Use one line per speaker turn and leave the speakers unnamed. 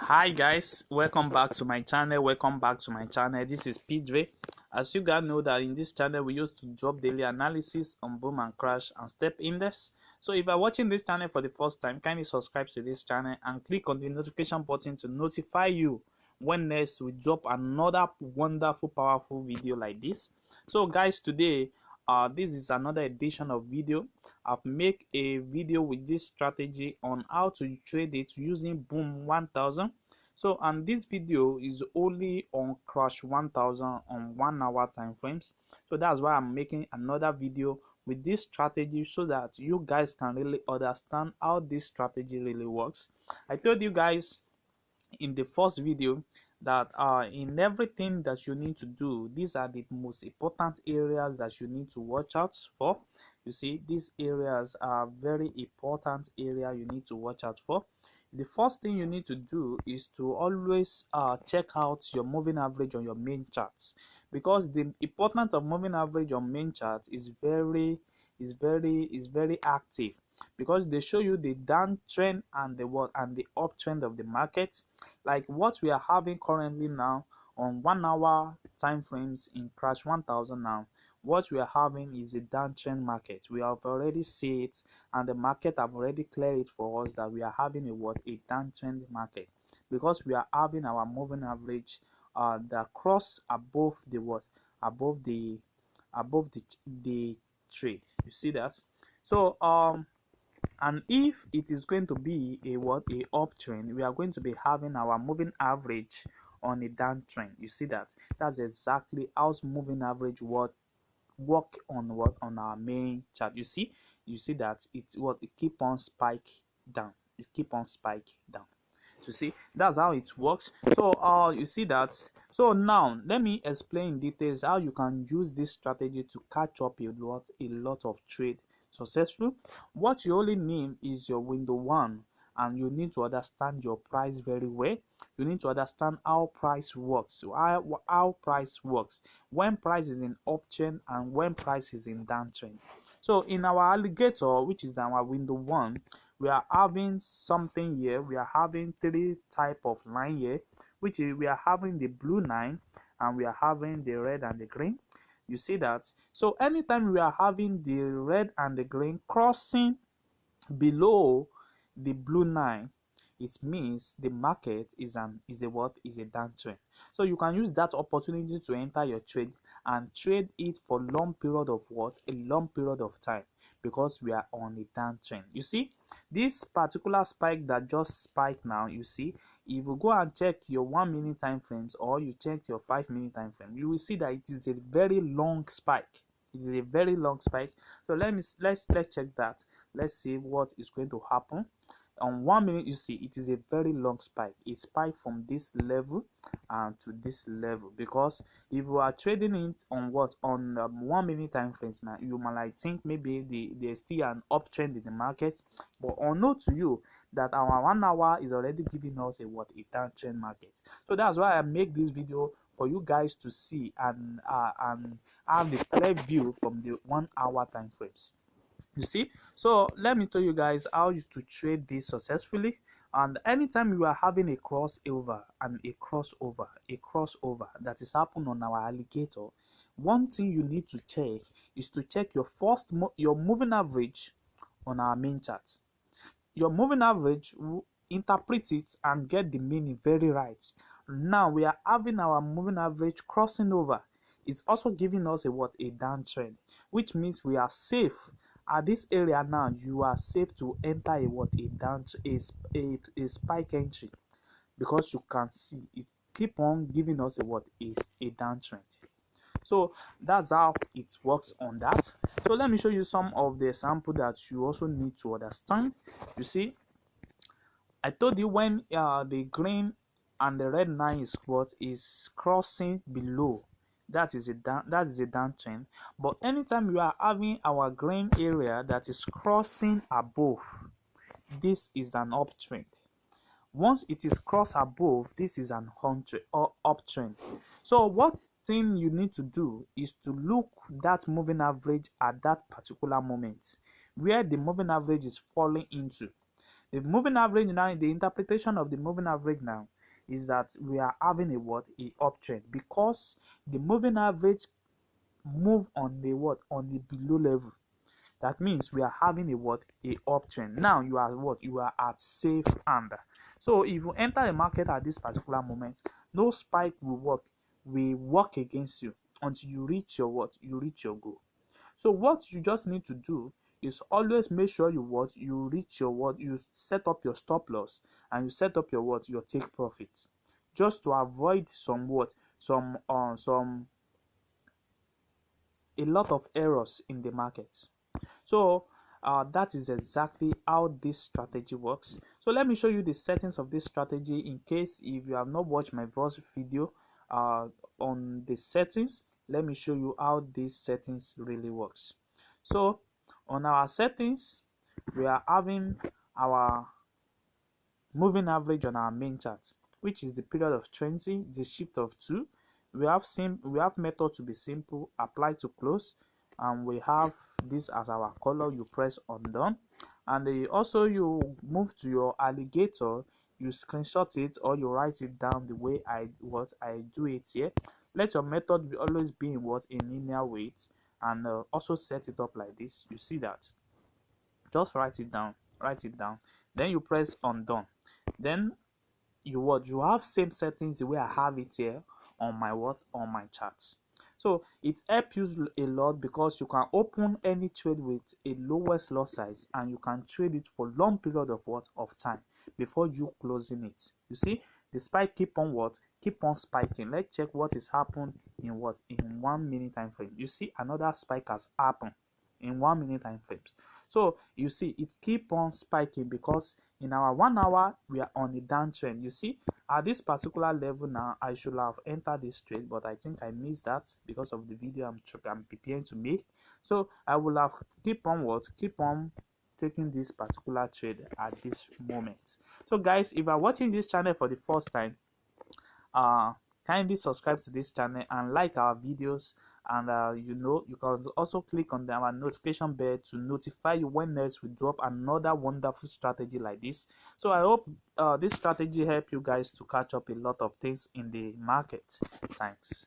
Hi guys, welcome back to my channel. This is Pidre. As you guys know that in this channel we used to drop daily analysis on boom and crash and step index. So if you're watching this channel for the first time, kindly subscribe to this channel and click on the notification button to notify you when next we drop another wonderful powerful video like this. So guys, today this is another edition of video. I've made a video with this strategy on how to trade it using boom 1000. So and this video is only on crash 1000 on 1 hour time frames. So that's why I'm making another video with this strategy so that you guys can really understand how this strategy really works. I told you guys in the first video that in everything that you need to do, these are the most important areas that you need to watch out for. You see, these areas are very important area you need to watch out for. The first thing you need to do is to always check out your moving average on your main charts, because the importance of moving average on main charts is very active, because they show you the downtrend and the uptrend of the market. Like what we are having currently now on 1 hour time frames in crash 1000. Now what we are having is a downtrend market. We have already seen it, and the market have already cleared it for us that we are having a downtrend market, because we are having our moving average that cross above the above the trade. You see that? So and if it is going to be a uptrend, we are going to be having our moving average on a downtrend. You see that? That's exactly how moving average work on our main chart. You see that it keep on spike down. It keep on spike down. You see, that's how it works. So you see that. So now let me explain in details how you can use this strategy to catch up a lot of trade successful. What you only need is your window one, and you need to understand your price very well. You need to understand how price works, how price works when price is in uptrend and when price is in downtrend. So in our alligator, which is our window one, we are having something here. We are having three type of line here, which is we are having the blue line, and we are having the red and the green. You see that? So anytime we are having the red and the green crossing below the blue line, it means the market is a downtrend. So you can use that opportunity to enter your trade and trade it for long period of a long period of time, because we are on a downtrend. You see this particular spike that just spiked now. You see, if you go and check your 1 minute time frames, or you check your 5 minute time frame, you will see that it is a very long spike. It is a very long spike. So let's check that. Let's see what is going to happen. On 1 minute, you see it is a very long spike. It spiked from this level and to this level, because if you are trading it on 1 minute time frames, man, you might like think maybe there's still an uptrend in the market, but unknown to you that our 1 hour is already giving us a downtrend market. So that's why I make this video for you guys to see and have the clear view from the 1 hour time frames. You see, so let me tell you guys how to trade this successfully. And anytime you are having a crossover that is happening on our alligator, one thing you need to check is to check your moving average on our main chart. Your moving average will interpret it and get the meaning very right. Now we are having our moving average crossing over. It's also giving us a downtrend, which means we are safe at this area. Now you are safe to enter a spike entry, because you can see it keep on giving us a downtrend. So that's how it works on that. So let me show you some of the example that you also need to understand. You see, I told you when the green and the red line is crossing below, that is a downtrend. But anytime you are having our green area that is crossing above, this is an uptrend. Once it is crossed above, this is an uptrend. So what thing you need to do is to look that moving average at that particular moment, where the moving average is falling into. The moving average now, the interpretation of the moving average now is that we are having a what? A uptrend, because the moving average move on the what? On the below level. That means we are having a what? A uptrend. Now you are what? You are at safe hand. So if you enter the market at this particular moment, no spike will work against you until you reach your what? You reach your goal. So what you just need to do is always make sure you reach your you set up your stop loss, and you set up your your take profit, just to avoid some a lot of errors in the market. So that is exactly how this strategy works. So let me show you the settings of this strategy, in case if you have not watched my first video on the settings. Let me show you how these settings really works. So on our settings, we are having our moving average on our main chart, which is the period of 20, the shift of 2. We have method to be simple, apply to close, and we have this as our color. You press on done, and also you move to your alligator, you screenshot it or you write it down the way I do it here. Let your method always be in linear weight, and also set it up like this. You see that? Just write it down, then you press on done. Then you have same settings the way I have it here on my on my chart. So it helps you a lot, because you can open any trade with a lowest loss size, and you can trade it for long period of time before you closing it. You see the spike keep on spiking. Let's check what is happened in 1 minute time frame. You see another spike has happened in 1 minute time frames. So you see it keep on spiking, because in our 1 hour we are on a downtrend. You see at this particular level now, I should have entered this trade, but I think I missed that because of the video I'm preparing to make. So I will have keep on taking this particular trade at this moment. So guys, if you are watching this channel for the first time, kindly subscribe to this channel and like our videos, and you can also click on our notification bell to notify you when next we drop another wonderful strategy like this. So I hope this strategy help you guys to catch up a lot of things in the market. Thanks.